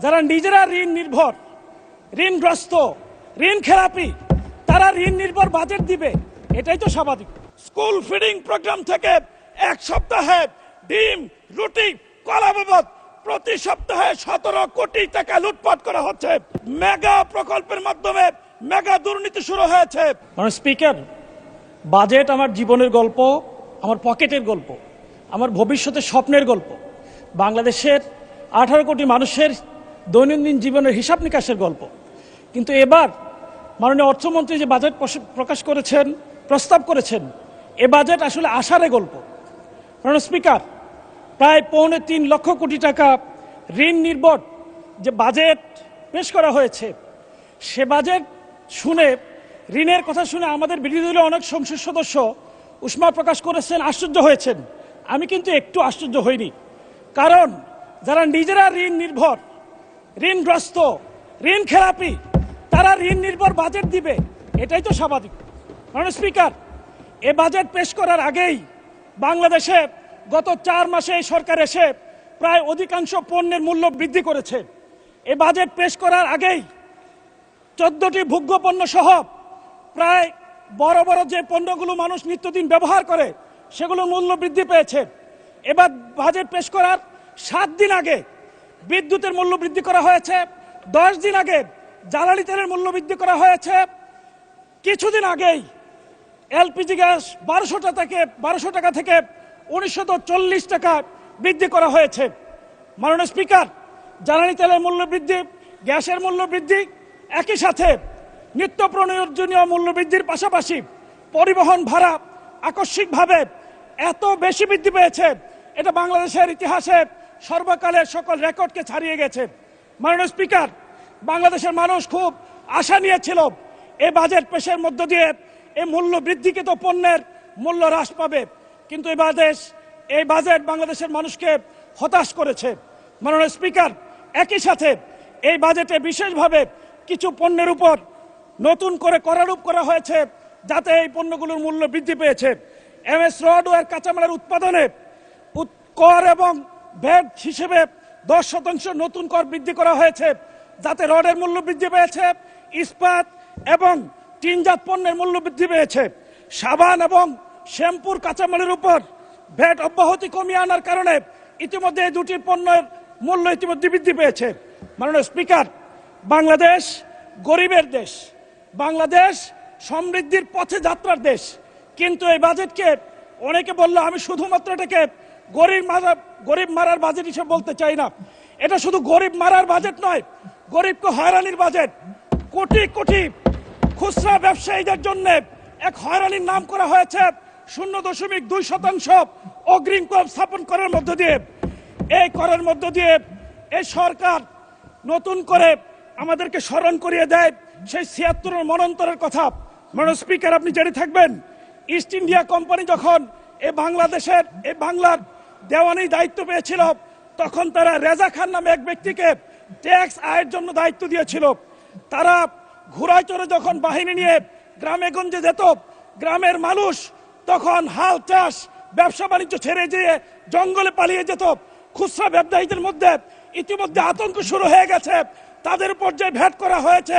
যারা নিজেরা ঋণ নির্ভর, ঋণগ্রস্ত, ঋণ খেলাপি, তারা ঋণ নির্ভর বাজেট দিবে, এটাই তো স্বাভাবিক। স্কুল ফিডিং প্রোগ্রাম থেকে এক সপ্তাহে ডিম, রুটি, কলা বাবদ প্রতি সপ্তাহে 17 কোটি টাকা লুটপাট করা হচ্ছে। মেগা প্রকল্পের মাধ্যমে মেগা দুর্নীতি শুরু হয়েছে। স্পিকার, বাজেট আমার জীবনের গল্প, আমার পকেটের গল্প, আমার ভবিষ্যতের স্বপ্নের গল্প, বাংলাদেশের 18 কোটি মানুষের দৈনন্দিন জীবনের হিসাব নিকাশের গল্প। কিন্তু এবার মাননীয় অর্থমন্ত্রী যে বাজেট প্রকাশ করেছেন, প্রস্তাব করেছেন, এ বাজেট আসলে আশারে গল্প। মাননীয় স্পিকার, প্রায় 3.25 লক্ষ কোটি টাকা ঋণ নির্ভর যে বাজেট পেশ করা হয়েছে, সে বাজেট শুনে, ঋণের কথা শুনে আমাদের বিরোধী দলীয় অনেক সংসদ সদস্য উষ্মা প্রকাশ করেছেন, আশ্চর্য হয়েছেন। আমি কিন্তু একটু আশ্চর্য হইনি, কারণ যারা নিজেরা ঋণ নির্ভর, ঋণগ্রস্ত, ঋণ খেলাপি, তারা ঋণ নির্ভর বাজেট দিবে, এটাই তো স্বাভাবিক। মাননীয় স্পিকার, এ বাজেট পেশ করার আগেই বাংলাদেশে গত 4 মাসে এই সরকার এসে প্রায় অধিকাংশ পণ্যের মূল্য বৃদ্ধি করেছে। এ বাজেট পেশ করার আগেই 14টি ভোগ্য পণ্য সহ প্রায় বড় বড় যে পণ্যগুলো মানুষ নিত্যদিন ব্যবহার করে সেগুলোর মূল্য বৃদ্ধি পেয়েছে। এবার বাজেট পেশ করার 7 দিন আগে বিদ্যুতের মূল্য বৃদ্ধি করা হয়েছে, 10 দিন আগে জ্বালানি তেলের মূল্য বৃদ্ধি করা হয়েছে, কিছুদিন আগেই এলপিজি গ্যাস 1200 টাকা থেকে 1940 টাকা বৃদ্ধি করা হয়েছে। মাননীয় স্পিকার, জ্বালানি তেলের মূল্য বৃদ্ধি, গ্যাসের মূল্য বৃদ্ধি, একই সাথে নিত্য প্রয়োজনীয় মূল্য বৃদ্ধির পাশাপাশি পরিবহন ভাড়া আকস্মিকভাবে এত বেশি বৃদ্ধি পেয়েছে, এটা বাংলাদেশের ইতিহাসে সর্বকালের সকল রেকর্ডকে ছাড়িয়ে গেছে। মাননীয় স্পিকার, বাংলাদেশের মানুষ খুব আশা নিয়েছিল এই বাজেট পেশের মধ্য দিয়ে এই মূল্য বৃদ্ধিকৃত পণ্যের মূল্য হ্রাস পাবে, কিন্তু এই বাজেট বাংলাদেশের মানুষকে হতাশ করেছে। মাননীয় স্পিকার, একই সাথে এই বাজেটে বিশেষভাবে কিছু পণ্যের উপর নতুন করে করারোপ করা হয়েছে, যাতে এই পণ্যগুলোর মূল্য বৃদ্ধি পেয়েছে। এমএস রড ও এর কাঁচামালের উৎপাদনে কর এবং ভ্যাট হিসেবে 10% নতুন কর বৃদ্ধি করা হয়েছে, যাতে রডের মূল্য বৃদ্ধি পেয়েছে, ইস্পাত এবং টিনজাত পণ্যের মূল্য বৃদ্ধি পেয়েছে। সাবান এবং শ্যাম্পুর কাঁচামালের উপর ভ্যাট অব্যাহতি কমিয়ে আনার কারণে ইতিমধ্যে এই দুটি পণ্যের মূল্য ইতিমধ্যে বৃদ্ধি পেয়েছে। মাননীয় স্পিকার, বাংলাদেশ গরিবের দেশ, বাংলাদেশ সমৃদ্ধির পথে যাত্রার দেশ, কিন্তু এই বাজেটকে অনেকে বললো, আমি শুধুমাত্র এটাকে গরিব মারার বাজেট হিসেবে বলতে চাই না। এটা শুধু গরিব মারার বাজেট নয়, গরিবকে হয়রানির বাজেট। কোটি কোটি খুচরা ব্যবসায়ীদের জন্য এক হয়রানির নাম করা হয়েছে 0.2% অগ্রিম কর স্থাপন করার মধ্য দিয়ে। এই করের মধ্য দিয়ে এই সরকার নতুন করে আমাদেরকে স্মরণ করিয়ে দেয় সেই 76 মনন্তরের কথা। মাননীয় স্পিকার, আপনি জেনে থাকবেন, ইস্ট ইন্ডিয়া কোম্পানি যখন এই বাংলার দেওয়ানি দায়িত্ব পেয়েছিল, তখন তারা রেজা খান নামে এক ব্যক্তিকে ট্যাক্স আয়ের জন্য দায়িত্ব দিয়েছিল। তারা ঘোড়ায় চড়ে যখন বাহিনী নিয়ে গ্রামে গঞ্জে যেত, গ্রামের মানুষ তখন হাল চাষ ব্যবসা বাণিজ্য ছেড়ে যেয়ে জঙ্গলে পালিয়ে যেত। খুচরা ব্যবসায়ীদের মধ্যে ইতিমধ্যে আতঙ্ক শুরু হয়ে গেছে, তাদের উপর যে ভ্যাট করা হয়েছে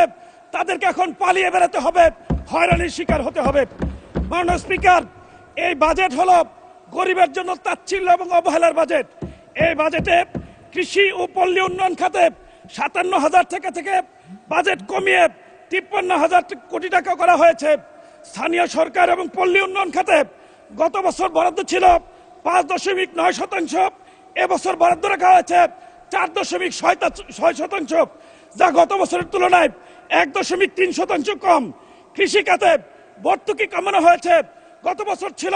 তাদেরকে এখন পালিয়ে বেড়াতে হবে, হয়রানির শিকার হতে হবে। মাননীয় স্পিকার, এই বাজেট হলো গরিবের জন্য তাচ্ছিল্য এবং অবহেলার বাজেট। এই বাজেটে কৃষি ও পল্লী উন্নয়ন খাতে 57,000 টাকা থেকে বাজেট কমিয়ে 53,000 কোটি টাকা করা হয়েছে। স্থানীয় সরকার এবং পল্লী উন্নয়ন খাতে গত বছর বরাদ্দ ছিল 5.9%, এবছর বরাদ্দ রাখা হয়েছে 4.6%, যা গত বছরের তুলনায় 1.3% কম। কৃষি খাতে ভর্তুকি কমানো হয়েছে, গত বছর ছিল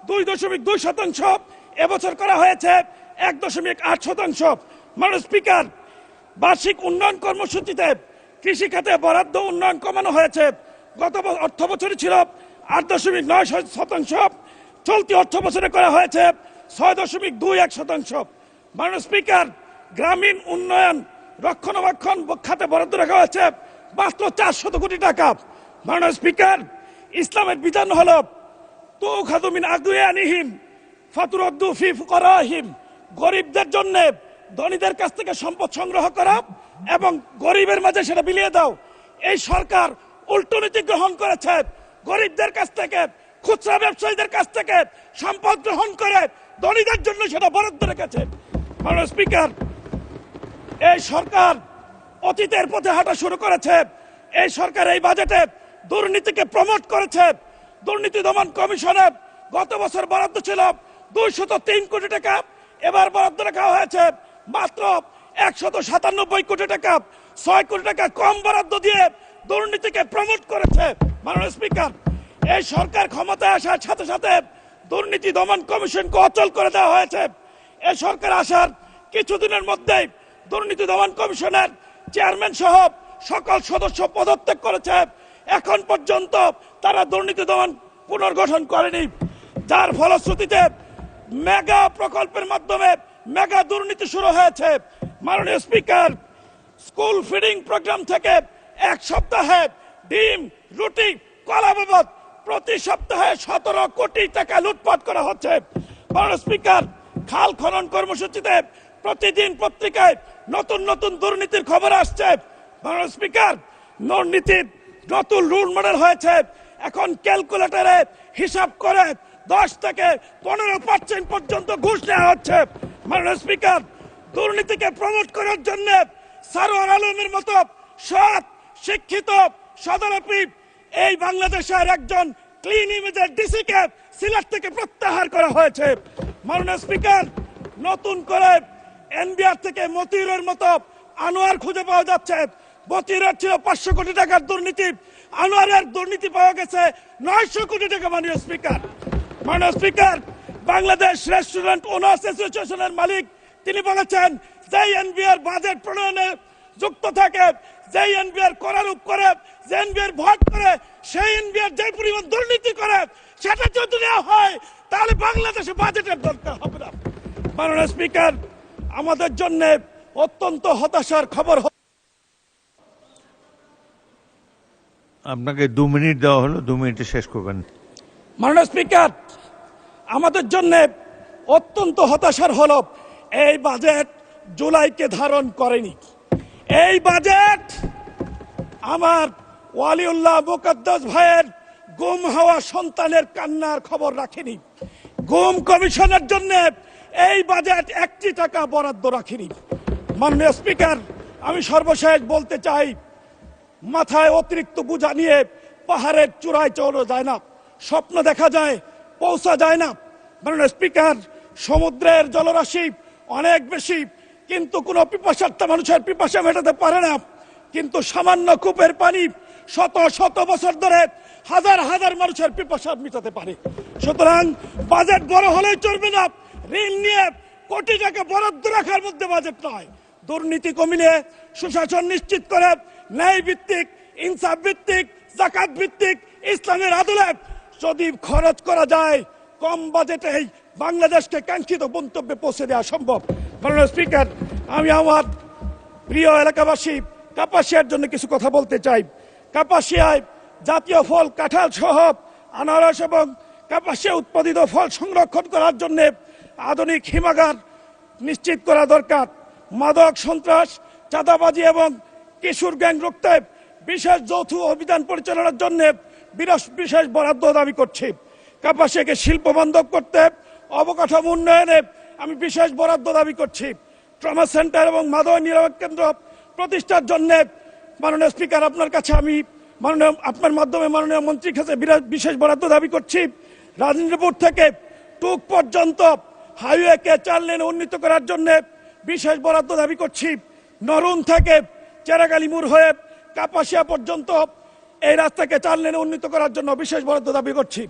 2.2%, এবছর করা হয়েছে 1.8%। মাননীয় স্পিকার, বার্ষিক উন্নয়ন কর্মসূচিতে কৃষি খাতে বরাদ্দ উন্নয়ন কমানো হয়েছে, গত অর্থ বছরে ছিল 8.9%, চলতি অর্থ বছরে করা হয়েছে 6.21%। মাননীয় স্পিকার, গ্রামীণ উন্নয়ন রক্ষণাবেক্ষণ খাতে বরাদ্দ রাখা হয়েছে মাত্র 400 কোটি টাকা। মাননীয় স্পিকার, ইসলামের বিধান হলো তুখাযু মিন আগনিয়াহিম ফাতুরাদ্দু ফি ফুকারাহিম, গরিবদের জন্য ধনীদের কাছ থেকে সম্পদ সংগ্রহ করা এবং গরিবের মাঝে সেটা বিলিয়ে দাও। এই সরকার উল্টো নীতি গ্রহণ করেছে, গরিবদের কাছ থেকে, খুচরা ব্যবসায়ীদের কাছ থেকে সম্পদ গ্রহণ করে ধনীদের জন্য সেটা বরাদ্দ রেখেছে। মাননীয় স্পিকার, এই সরকার অতীতের পথে হাঁটা শুরু করেছে। এই সরকার এই বাজেটে দুর্নীতিকে প্রমোট করেছে। দুর্নীতি দমন কমিশনে গত বছর বরাদ্দ ছিল 203 কোটি টাকা, এবার বরাদ্দ রাখা হয়েছে মাত্র 197 কোটি টাকা। 6 কোটি টাকা কম বরাদ্দ দিয়ে দুর্নীতিকে প্রমোট করেছে। মাননীয় স্পিকার, এই সরকার ক্ষমতায় আসার সাথে সাথে দুর্নীতি দমন কমিশনকে অচল করে দেওয়া হয়েছে। এই সরকার আসার কিছুদিনের মধ্যেই দুর্নীতি দমন কমিশনের চেয়ারম্যান সহ সকল সদস্য পদত্যাগ করেছে। এখন পর্যন্ত তারা দুর্নীতি দমন পুনর্গঠন করেনি, যার ফলশ্রুতিতে মেগা প্রকল্পের মাধ্যমে মেগা দুর্নীতি শুরু হয়েছে। মাননীয় স্পিকার, স্কুল ফিডিং প্রোগ্রাম থেকে এক সপ্তাহে ডিম, রুটি, কলা বাবদ প্রতি সপ্তাহে 17 কোটি টাকা লুটপাট করা হচ্ছে। মাননীয় স্পিকার, খাল খনন কর্মসূচিতে প্রতিদিন পত্রিকায় নতুন নতুন দুর্নীতির খবর আসছে। মাননীয় স্পিকার, দুর্নীতির নতুন রুল মডেল হয়েছে। এখন ক্যালকুলেটরে হিসাব করে 10 থেকে 15% পর্যন্ত ঘুষ নেওয়া হচ্ছে। মাননীয় স্পিকার, দুর্নীতিকে প্রমোট করার জন্য সারোয়ার আলমের মতো সৎ, শিক্ষিত, সদরপি এই বাংলাদেশের একজন ক্লিন ইমেজের ডিসিকে সিলেট থেকে প্রত্যাহার করা হয়েছে। মাননীয় স্পিকার, নতুন করে এনবিআর থেকে মতিউরের মতো আনোয়ার খুঁজে পাওয়া যাচ্ছে। মতিউরের ছিল 500 কোটি টাকার দুর্নীতি, আনোয়ারের দুর্নীতি পাওয়া গেছে 900 কোটি টাকা। মাননীয় স্পিকার, বাংলাদেশ রেস্টুরেন্ট ওনার্স অ্যাসোসিয়েশনের মালিক তিনি বলেছেন, যে এনবিআর বাজেট প্রণয়নে যুক্ত থাকে, যে এনবিআর করারূপ করে, যে এনবিআর ভোট করে, সেই এনবিআর যে পরিমাণ দুর্নীতি করে সেটা যদি নেওয়া হয় তাহলে বাংলাদেশে বাজেটের দরকার হবে না। মাননীয় স্পিকার, আমাদের জন্য অত্যন্ত হতাশার খবর। আপনাকে 2 মিনিট দেওয়া হলো, 2 মিনিটে শেষ করবেন। মাননীয় স্পিকার, আমাদের জন্য অত্যন্ত হতাশার হলো এই বাজেট জুলাইকে ধারণ করেনি। এই বাজেট আমার ওয়ালিউল্লাহ মুকদ্দাস ভাইয়ের গুম হওয়া সন্তানের কান্নার খবর রাখেনি। গুম কমিশনের জন্য এই বাজেট 1 টাকা বরাদ্দ রাখেনি। মাননীয় স্পিকার, আমি সর্বশেষ বলতে চাই, মাথায় অতিরিক্ত বোঝা নিয়ে পাহাড়ের চূড়ায় চড়া যায় না, স্বপ্ন দেখা যায়, পৌঁছা যায় না। মাননীয় স্পিকার, সমুদ্রের জলরাশি অনেক বেশি, কিন্তু কোনো পিপাসার্থ মানুষের পিপাসা মেটাতে পারে না। কিন্তু সামান্য কূপের পানি শত শত বছর ধরে হাজার হাজার মানুষের পিপাসা মেটাতে পারে। সুতরাং বাজেট বড় হলেই চলবে না, ঋণ নিয়ে কোটি টাকা বরাদ্দ রাখার মধ্যে বাজেট নয়। দুর্নীতি কমিয়ে সুশাসন নিশ্চিত করে ন্যায় ভিত্তিক, ইনসাফ ভিত্তিক, জাকাত ভিত্তিক ইসলামের আদলে যদি খরচ করা যায়, কম বাজেটেই বাংলাদেশকে কাঙ্ক্ষিত গন্তব্যে পৌঁছে দেওয়া সম্ভব। মাননীয় স্পিকার, আমি আমার প্রিয় এলাকাবাসী কাপাসিয়ার জন্য কিছু কথা বলতে চাই। কাপাসিয়ায় জাতীয় ফল কাঁঠাল সহ আনারস এবং কাপাসিয়া উৎপাদিত ফল সংরক্ষণ করার জন্য আধুনিক হিমাগার নিশ্চিত করা দরকার। মাদক, সন্ত্রাস, চাঁদাবাজি এবং কিশোর গ্যাং রুখতে বিশেষ যৌথ অভিযান পরিচালনার জন্য বিশেষ বরাদ্দ দাবি করছি। কাপাসিয়াকে শিল্প বান্ধব করতে অবকাঠামো উন্নয়নে আমি বিশেষ বরাদ্দ দাবি করছি। ট্রমা সেন্টার এবং মাদক নিরাময় কেন্দ্র প্রতিষ্ঠার জন্য মাননীয় স্পিকার, আপনার কাছে আমি আপনার মাধ্যমে মাননীয় মন্ত্রীর কাছে বিশেষ বরাদ্দ দাবি করছি। রাজেন্দ্রপুর থেকে টুক পর্যন্ত হাইওয়েকে 4 লেনে উন্নীত করার জন্য বিশেষ বরাদ্দ দাবি করছি। নরুন থেকে চেরাগালি মোড় হয়ে কাপাসিয়া পর্যন্ত এই রাস্তাকে 4 লেনে উন্নীত করার জন্য বিশেষ বরাদ্দ দাবি করছি।